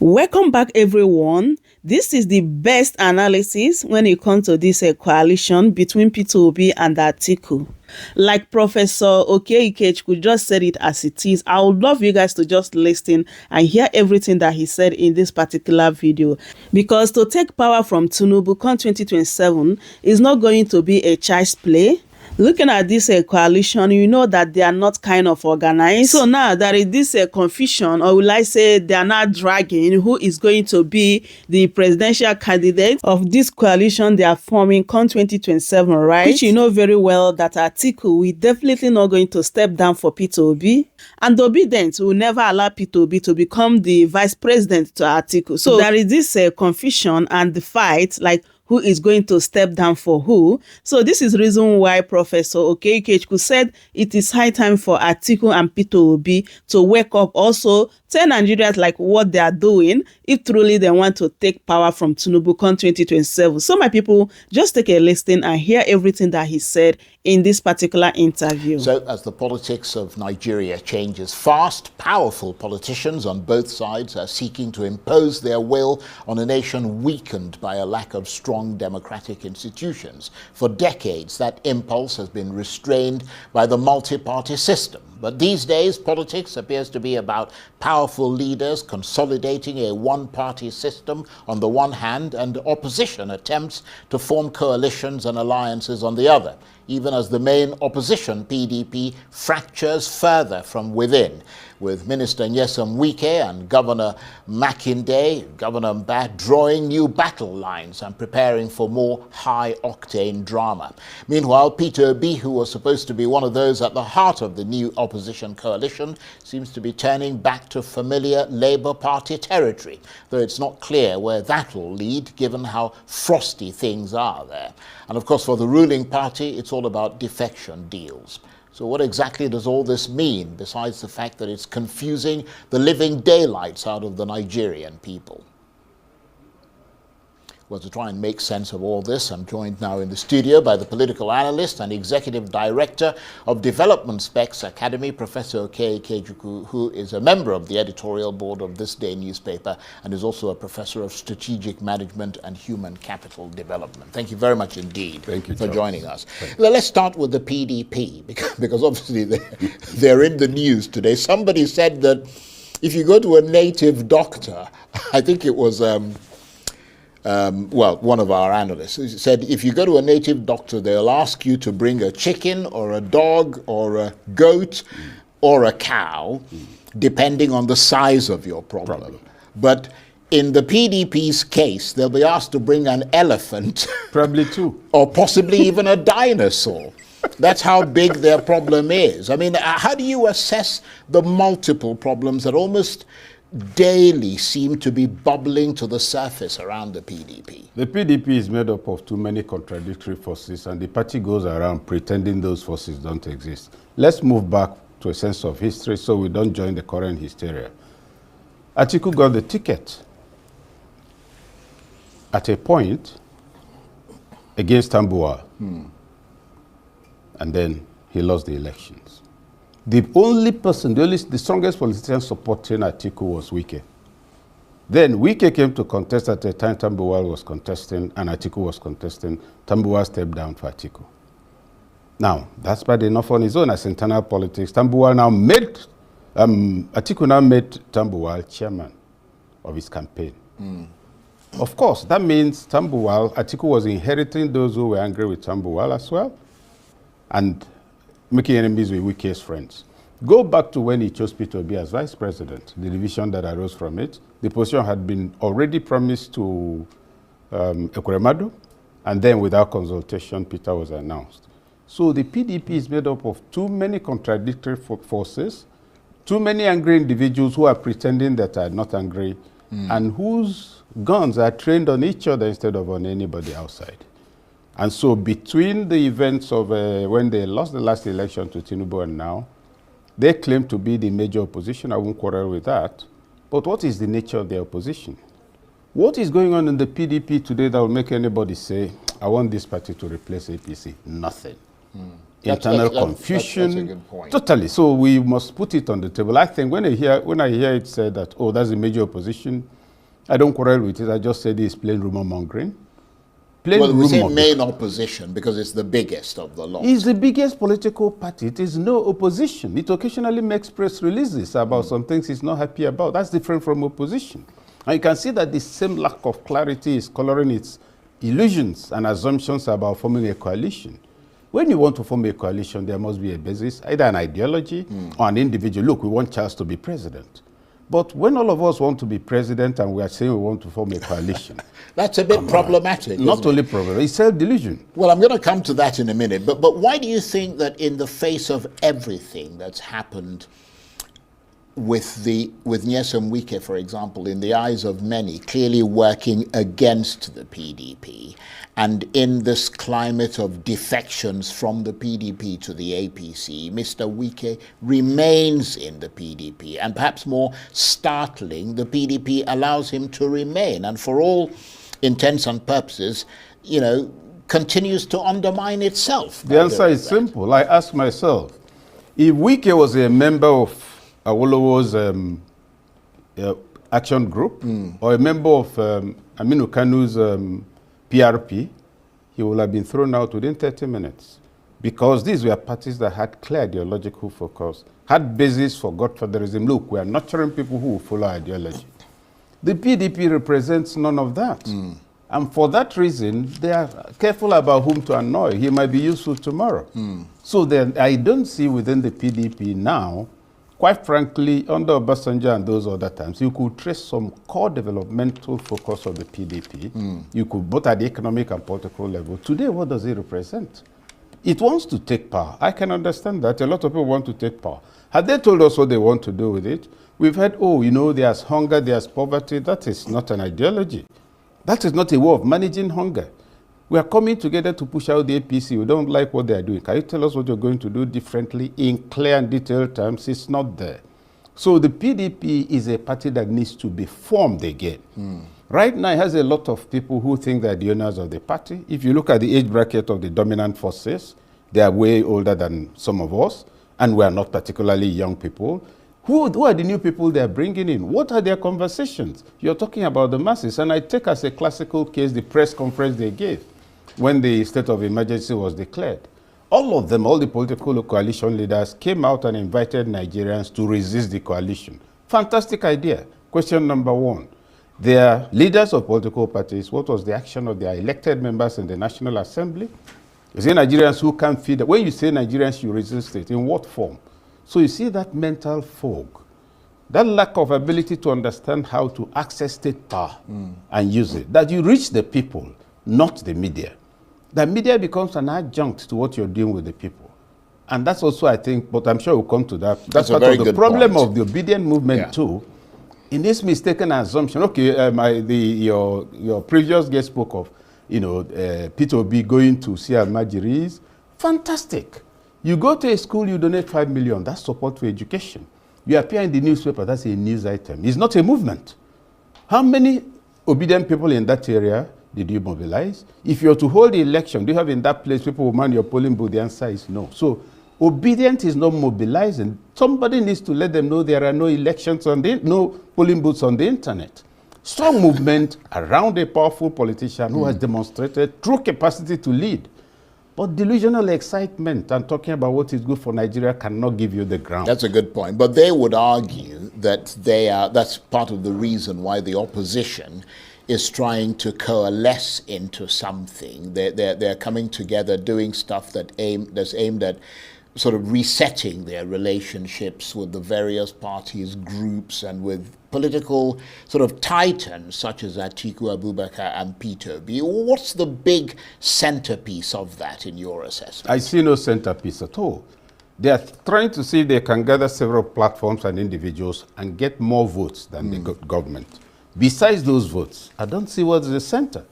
Welcome back, everyone. This is the best analysis when it comes to this coalition between Peter Obi and Atiku. Like Professor Okey Okechukwu just said it as it is. I would love you guys to just listen and hear everything that he said in this particular video. Because to take power from Tinubu come 2027 is not going to be a child's play. Looking at this coalition, you know that they are not kind of organized. So now there is this confusion, or will I say they are not dragging who is going to be the presidential candidate of this coalition they are forming come 2027, right? Which you know very well that Atiku will definitely not going to step down for Peter Obi. And Obi then will never allow Peter Obi to become the vice president to Atiku. So there is this confusion and the fight, like who is going to step down for who. So this is the reason why Professor Okey Okechukwu said it is high time for Atiku and Peter Obi to wake up, also tell Nigerians like what they are doing if truly they want to take power from Tinubu come 2027. So my people, just take a listen and hear everything that he said in this particular interview. So as the politics of Nigeria changes fast, powerful politicians on both sides are seeking to impose their will on a nation weakened by a lack of strong democratic institutions. For decades, that impulse has been restrained by the multi-party system. But these days, politics appears to be about powerful leaders consolidating a one-party system on the one hand and opposition attempts to form coalitions and alliances on the other, even as the main opposition, PDP, fractures further from within, with Minister Nyesom Wike and Governor Makinde, Governor Mba, drawing new battle lines and preparing for more high-octane drama. Meanwhile, Peter Obi, who was supposed to be one of those at the heart of the new opposition coalition, seems to be turning back to familiar Labour Party territory, though it's not clear where that will lead, given how frosty things are there. And of course, for the ruling party, it's all about defection deals. So what exactly does all this mean, besides the fact that it's confusing the living daylights out of the Nigerian people? Well, to try and make sense of all this, I'm joined now in the studio by the political analyst and executive director of Development Specs Academy, Professor Okey Okechukwu, who is a member of the editorial board of This Day newspaper and is also a professor of strategic management and human capital development. Thank you very much indeed for joining us. Let's start with the PDP, because obviously they're in the news today. Somebody said that if you go to a native doctor, I think it was one of our analysts said, if you go to a native doctor, they'll ask you to bring a chicken or a dog or a goat or a cow, depending on the size of your problem. But in the PDP's case, they'll be asked to bring an elephant. Probably two. Or possibly even a dinosaur. That's how big their problem is. I mean, how do you assess the multiple problems that almost daily seem to be bubbling to the surface around the PDP? The PDP is made up of too many contradictory forces, and the party goes around pretending those forces don't exist. Let's move back to a sense of history so we don't join the current hysteria. Atiku got the ticket at a point against Tambuwal, and then he lost the elections. The only person, the strongest politician supporting Atiku was Wike. Then Wike came to contest at the time Tambuwal was contesting and Atiku was contesting. Tambuwal stepped down for Atiku. Now, that's bad enough on his own as internal politics. Atiku now made Tambuwal chairman of his campaign. Of course, that means Atiku was inheriting those who were angry with Tambuwal as well, and making enemies with Wike's friends. Go back to when he chose Peter Obi as vice president, the division that arose from it. The position had been already promised to Ekweremadu, and then without consultation, Peter was announced. So the PDP is made up of too many contradictory forces, too many angry individuals who are pretending that are not angry, and whose guns are trained on each other instead of on anybody outside. And so between the events of when they lost the last election to Tinubu and now, they claim to be the major opposition. I won't quarrel with that. But what is the nature of their opposition? What is going on in the PDP today that will make anybody say, I want this party to replace APC? Nothing. Internal confusion. That's a good point. Totally. So we must put it on the table. I think when I hear it said that, oh, that's the major opposition, I don't quarrel with it. I just said it's plain rumor mongering. Plain Well, we say rumor. main opposition because it's the biggest of the lot. It's the biggest political party. It is no opposition. It occasionally makes press releases about some things it's not happy about. That's different from opposition. And you can see that the same lack of clarity is coloring its illusions and assumptions about forming a coalition. When you want to form a coalition, there must be a basis, either an ideology or an individual. Look, we want Charles to be president. But when all of us want to be president and we are saying we want to form a coalition, That's a bit problematic. not only problem, it's self-delusion. Well, I'm going to come to that in a minute. But why do you think that in the face of everything that's happened with Nyesom Wike, for example, in the eyes of many, clearly working against the PDP, and in this climate of defections from the PDP to the APC, Mr. Wike remains in the PDP, and perhaps more startling, the PDP allows him to remain, and for all intents and purposes, you know, continues to undermine itself? The answer is simple. I ask myself, if Wike was a member of Awolowo's action group or a member of Aminu Kanu's PRP, he would have been thrown out within 30 minutes. Because these were parties that had clear ideological focus, had basis for godfatherism. Look, we are nurturing people who will follow ideology. The PDP represents none of that. And for that reason, they are careful about whom to annoy. He might be useful tomorrow. So then I don't see within the PDP now, quite frankly, under Obasanjo and those other times, you could trace some core developmental focus of the PDP. You could, both at the economic and political level. Today, what does it represent? It wants to take power. I can understand that. A lot of people want to take power. Had they told us what they want to do with it, we've heard, oh, you know, there's hunger, there's poverty. That is not an ideology. That is not a way of managing hunger. We are coming together to push out the APC. We don't like what they are doing. Can you tell us what you're going to do differently in clear and detailed terms? It's not there. So the PDP is a party that needs to be formed again. Right now, it has a lot of people who think they're the owners of the party. If you look at the age bracket of the dominant forces, they are way older than some of us, and we are not particularly young people. Who are the new people they are bringing in? What are their conversations? You're talking about the masses, and I take as a classical case the press conference they gave when the state of emergency was declared. All of them, all the political coalition leaders, came out and invited Nigerians to resist the coalition. Fantastic idea. Question number one. Their leaders of political parties, what was the action of their elected members in the National Assembly? Is it Nigerians who can't feed? When you say Nigerians, you resist it. In what form? So you see that mental fog, that lack of ability to understand how to access state power and use it, that you reach the people, not the media. The media becomes an adjunct to what you're doing with the people. And that's also, I think, but I'm sure we'll come to that. That's part of the problem of the obedient movement too. In this mistaken assumption, okay, your previous guest spoke of, you know, Peter Obi going to see Almajiris. Fantastic. You go to a school, you donate 5 million. That's support for education. You appear in the newspaper, that's a news item. It's not a movement. How many obedient people in that area did you mobilize? If you're to hold the election, do you have in that place people who man your polling booth? The answer is no. So obedient is not mobilizing. Somebody needs to let them know there are no elections on no polling booths on the internet. Strong movement around a powerful politician who has demonstrated true capacity to lead. But delusional excitement and talking about what is good for Nigeria cannot give you the ground. That's a good point. But they would argue that that's part of the reason why the opposition is trying to coalesce into something. They're coming together, doing stuff that's aimed at sort of resetting their relationships with the various parties, groups, and with political sort of titans such as Atiku Abubakar and Peter Obi. What's the big centerpiece of that in your assessment? I see no centerpiece at all. They are trying to see if they can gather several platforms and individuals and get more votes than the government. Besides those votes, I don't see what's the center.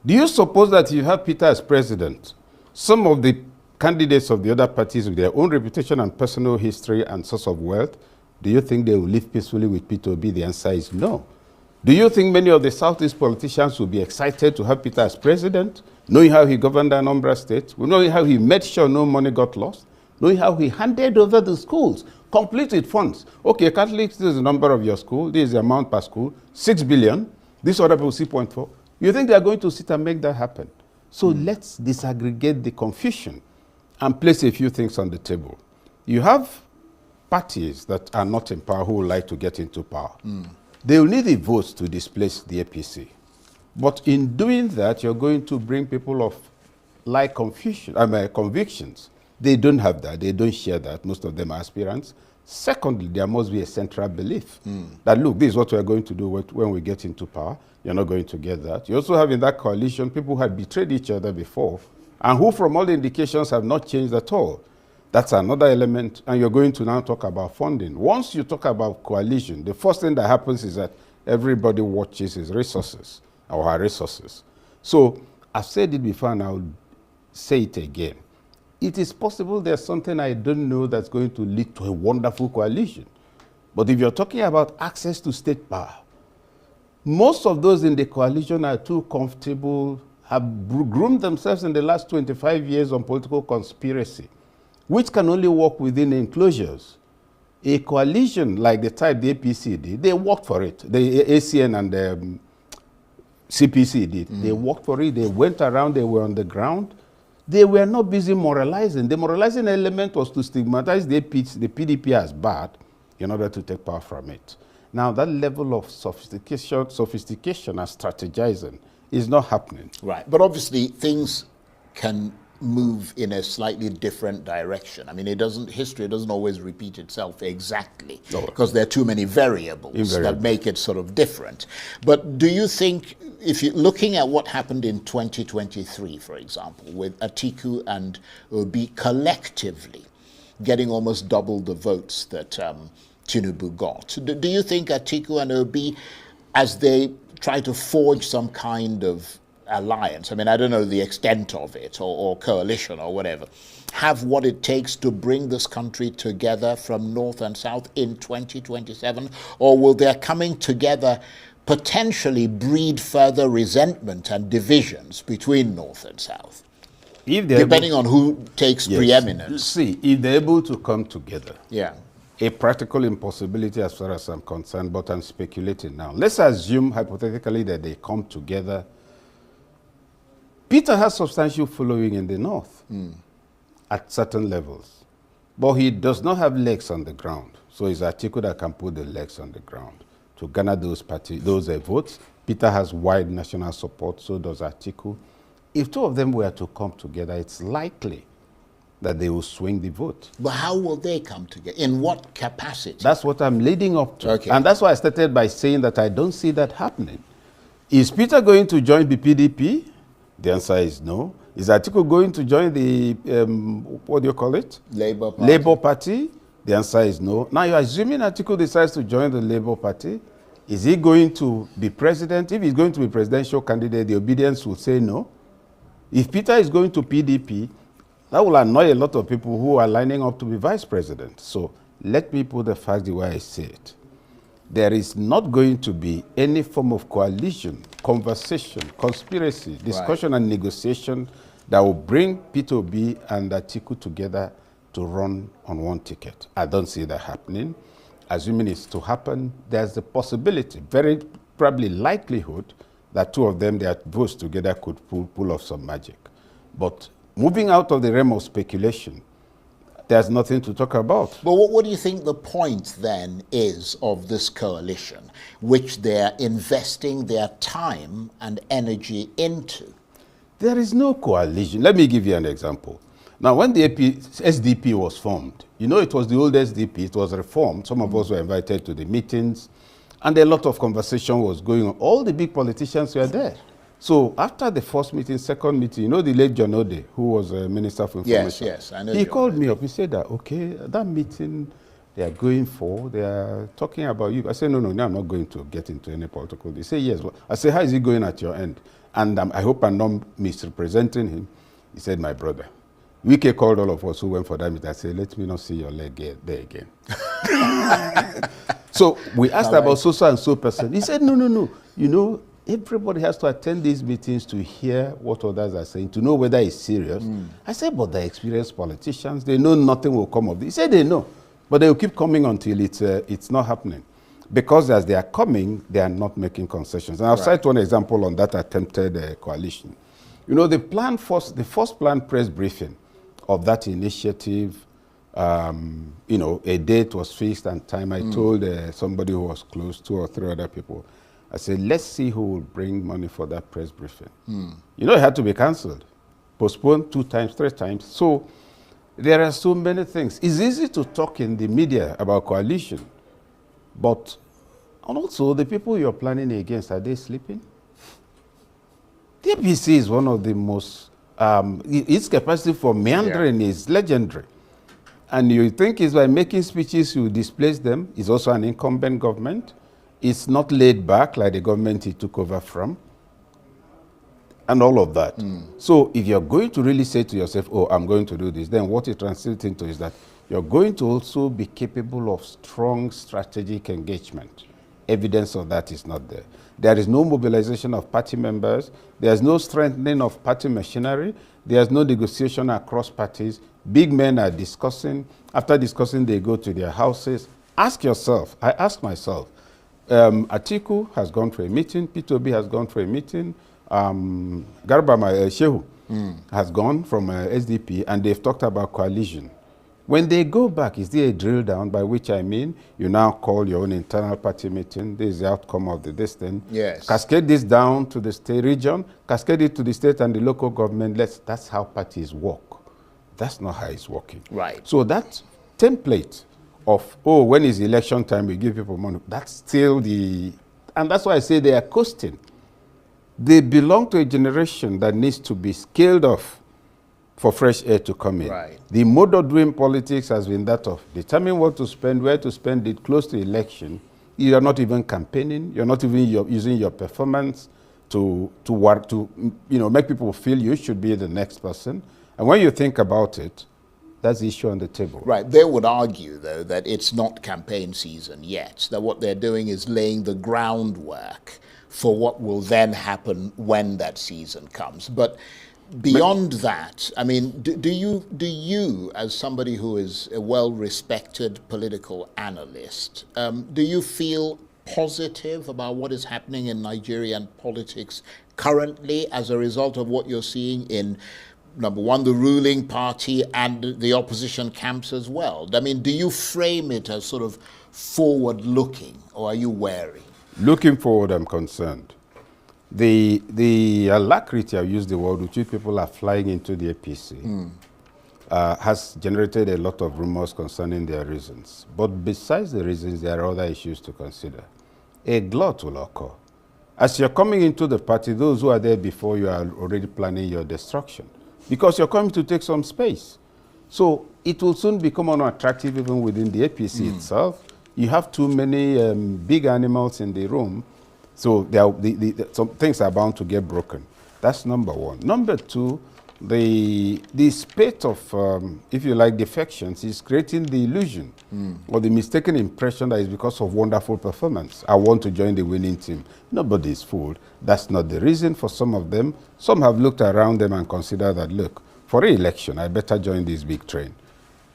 Do you suppose that you have Peter as president, some of the candidates of the other parties with their own reputation and personal history and source of wealth, do you think they will live peacefully with Peter Obi? The answer is no. Do you think many of the Southeast politicians will be excited to have Peter as president, knowing how he governed Anambra State, knowing how he made sure no money got lost, knowing how he handed over the schools, complete with funds? Okay, Catholics, this is the number of your school, this is the amount per school, 6 billion. These other people see 0.4. You think they are going to sit and make that happen? So let's disaggregate the confusion and place a few things on the table. You have parties that are not in power who would like to get into power. They will need the votes to displace the APC. But in doing that, you're going to bring people of like convictions. They don't have that. They don't share that. Most of them are aspirants. Secondly, there must be a central belief that, look, this is what we're going to do when we get into power. You're not going to get that. You also have in that coalition people who had betrayed each other before and who, from all the indications, have not changed at all. That's another element. And you're going to now talk about funding. Once you talk about coalition, the first thing that happens is that everybody watches his resources or her resources. So I've said it before and I'll say it again. It is possible there's something I don't know that's going to lead to a wonderful coalition. But if you're talking about access to state power, most of those in the coalition are too comfortable, have groomed themselves in the last 25 years on political conspiracy, which can only work within enclosures. A coalition like the type the APC did, they worked for it. The ACN and the CPC did. They worked for it. They went around. They were on the ground. They were not busy moralizing. The moralizing element was to stigmatize the PDP as bad in order to take power from it. Now, that level of sophistication and strategizing is not happening. Right. But obviously, things can move in a slightly different direction. I mean, history doesn't always repeat itself exactly because there are too many variables that make it sort of different. But do you think, if you're looking at what happened in 2023, for example, with Atiku and Obi collectively getting almost double the votes that Tinubu got, do you think Atiku and Obi, as they try to forge some kind of alliance, I mean, I don't know the extent of it, or coalition or whatever, have what it takes to bring this country together from north and south in 2027? Or will their coming together potentially breed further resentment and divisions between north and south, depending on who takes preeminence? See, if they're able to come together, a practical impossibility as far as I'm concerned, but I'm speculating now. Let's assume hypothetically that they come together. Peter has substantial following in the north at certain levels, but he does not have legs on the ground. So it's Atiku that can put the legs on the ground to garner those votes. Peter has wide national support, so does Atiku. If two of them were to come together, it's likely that they will swing the vote. But how will they come together? In what capacity? That's what I'm leading up to. Okay. And that's why I started by saying that I don't see that happening. Is Peter going to join the PDP? The answer is no. Is Atiku going to join the, what do you call it? Labour Party. Labour Party? The answer is no. Now you're assuming Atiku decides to join the Labour Party. Is he going to be president? If he's going to be presidential candidate, the obedience will say no. If Peter is going to PDP, that will annoy a lot of people who are lining up to be vice president. So let me put the facts the way I see it. There is not going to be any form of coalition, conversation, conspiracy, discussion and negotiation that will bring Peter Obi and Atiku together to run on one ticket. I don't see that happening. Assuming it's to happen, there's the possibility, very probably likelihood, that two of them, their votes together could pull off some magic. But moving out of the realm of speculation, there's nothing to talk about. But what do you think the point then is of this coalition, which they're investing their time and energy into? There is no coalition. Let me give you an example. Now, when the SDP was formed, you know, it was the old SDP, it was reformed. Some of us were invited to the meetings, and a lot of conversation was going on. All the big politicians were there. So after the first meeting, second meeting, you know the late John Ode, who was a Minister for Information? Yes, I know. He called me up. He said that, okay, that meeting they are going for, they are talking about you. I said, no, I'm not going to get into any political. They say, yes. Well, I said, how is it going at your end? And I hope I'm not misrepresenting him. He said, my brother. Wike called all of us who went for that meeting. I said, let me not see your leg there again. So we asked about so and so person. He said, no. You know, everybody has to attend these meetings to hear what others are saying, to know whether it's serious. I said, but they're experienced politicians. They know nothing will come of this. He said they know, but they will keep coming until it's not happening. because as they are coming, they are not making concessions. And I'll cite one example on that attempted coalition. You know, the first planned press briefing of that initiative, you know, a date was fixed and time. I told somebody who was close, 2 or 3 other people, I said, let's see who will bring money for that press briefing. You know, it had to be cancelled, postponed 2 times, 3 times. So there are so many things. It's easy to talk in the media about coalition, but also the people you're planning against, are they sleeping? The APC is one of the most, its capacity for meandering is legendary. And you think it's by making speeches you displace them. It's also an incumbent government. It's not laid back like the government he took over from. And all of that. So if you're going to really say to yourself, oh, I'm going to do this, then what it translates into is that you're going to also be capable of strong strategic engagement. Evidence of that is not there. There is no mobilization of party members. There's no strengthening of party machinery. There's no negotiation across parties. Big men are discussing. After discussing, they go to their houses. Ask yourself, I ask myself, Atiku has gone for a meeting, P2B has gone for a meeting, Garba Shehu has gone from SDP, and they've talked about coalition. When they go back, is there a drill down, by which I mean you now call your own internal party meeting, this is the outcome of this thing. Yes. Cascade this down to the state region, cascade it to the state and the local government. That's how parties work. That's not how it's working. Right. So that template of, oh, when is election time, we give people money, that's still and that's why I say they are coasting. They belong to a generation that needs to be scaled off for fresh air to come in. Right. The mode of doing politics has been that of determine what to spend, where to spend it, close to election. You are not even campaigning. You're not even using your performance to make people feel you should be the next person. And when you think about it, that's the issue on the table. Right. They would argue, though, that it's not campaign season yet, that what they're doing is laying the groundwork for what will then happen when that season comes. But beyond that, I mean, do you, as somebody who is a well-respected political analyst, do you feel positive about what is happening in Nigerian politics currently as a result of what you're seeing in, number one, the ruling party and the opposition camps as well? I mean, do you frame it as sort of forward-looking, or are you wary? Looking forward, I'm concerned. The alacrity, I use the word, which people are flying into the APC, has generated a lot of rumors concerning their reasons. But besides the reasons, there are other issues to consider. A glut will occur. As you're coming into the party, those who are there before you are already planning your destruction, because you're coming to take some space. So it will soon become unattractive even within the APC itself. You have too many big animals in the room, so some things are bound to get broken. That's number one. Number two, the spate of, if you like, defections is creating the illusion or the mistaken impression that it's because of wonderful performance. I want to join the winning team. Nobody is fooled. That's not the reason for some of them. Some have looked around them and considered that, look, for re-election, I better join this big train.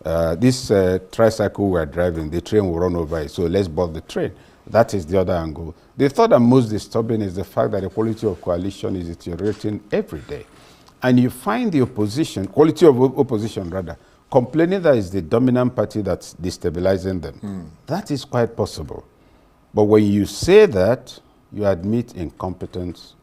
This tricycle we're driving, the train will run over it, so let's board the train. That is the other angle. The third and most disturbing is the fact that the quality of coalition is deteriorating every day. And you find the opposition, quality of opposition rather, complaining that it's the dominant party that's destabilizing them. That is quite possible. But when you say that, you admit incompetence,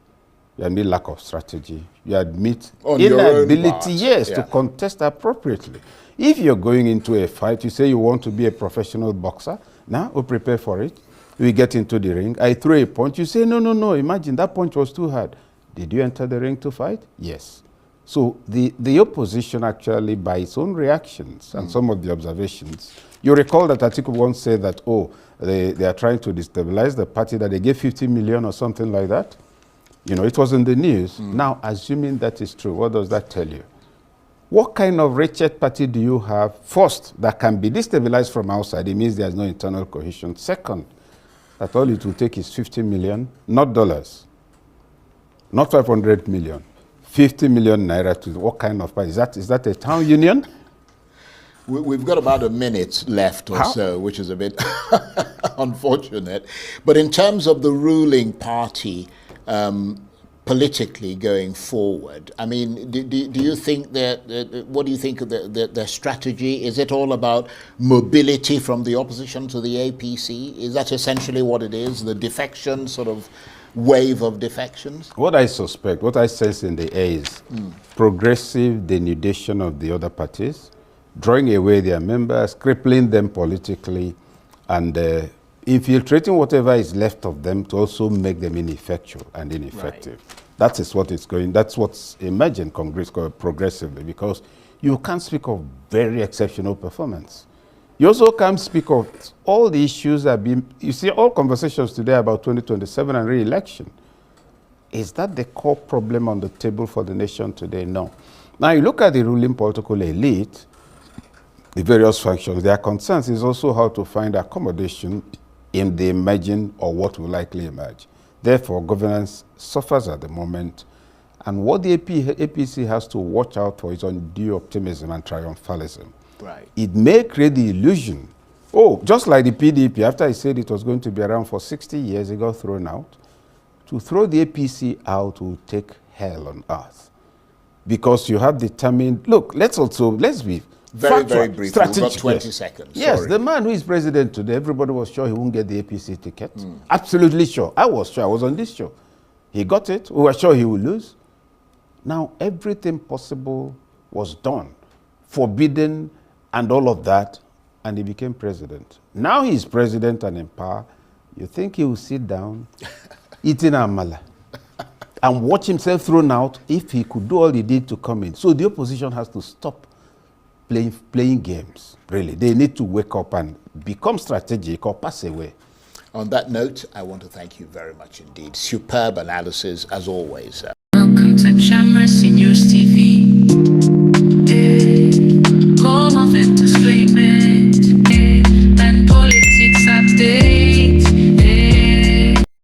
you admit lack of strategy, you admit inability, to contest appropriately. If you're going into a fight, you say you want to be a professional boxer, now we'll prepare for it. We get into the ring, I throw a punch, you say, no, imagine that punch was too hard. Did you enter the ring to fight? Yes. So the opposition actually, by its own reactions and some of the observations, you recall that Atiku once said that, oh, they are trying to destabilize the party, that they gave 50 million or something like that. You know, it was in the news. Now, assuming that is true, what does that tell you? What kind of wretched party do you have, first, that can be destabilized from outside? It means there's no internal cohesion. Second, that all it will take is 50 million, not dollars, not 500 million, 50 million naira to what kind of party? Is that a town union? We've got about a minute left or so, which is a bit unfortunate. But in terms of the ruling party, politically going forward, I mean, do you think that, what do you think of their strategy? Is it all about mobility from the opposition to the APC? Is that essentially what it is, the defection, sort of wave of defections? What I suspect, what I sense in the air is progressive denudation of the other parties, drawing away their members, crippling them politically, and infiltrating whatever is left of them to also make them ineffectual and ineffective. Right. That is what it's going, that's what's emerging progressively, because you can't speak of very exceptional performance. You also can't speak of all the issues that have been, you see all conversations today about 2027 and re-election. Is that the core problem on the table for the nation today? No. Now you look at the ruling political elite, the various functions, their concerns is also how to find accommodation in the emerging or what will likely emerge. Therefore, governance suffers at the moment, and what the APC has to watch out for is undue optimism and triumphalism. Right. It may create the illusion, just like the PDP, after I said it was going to be around for 60 years, it got thrown out. To throw the APC out will take hell on earth. Because you have determined, look, let's be very briefly, we've got 20 seconds. Yes, sorry. The man who is president today, everybody was sure he won't get the APC ticket. Absolutely sure. I was sure. I was on this show. He got it. We were sure he would lose. Now, everything possible was done, forbidden and all of that, and he became president. Now he's president and in power. You think he will sit down, eating amala, and watch himself thrown out if he could do all he did to come in? So the opposition has to stop playing games, really. They need to wake up and become strategic or pass away. On that note, I want to thank you very much indeed. Superb analysis, as always. Welcome to Chamrasi News TV.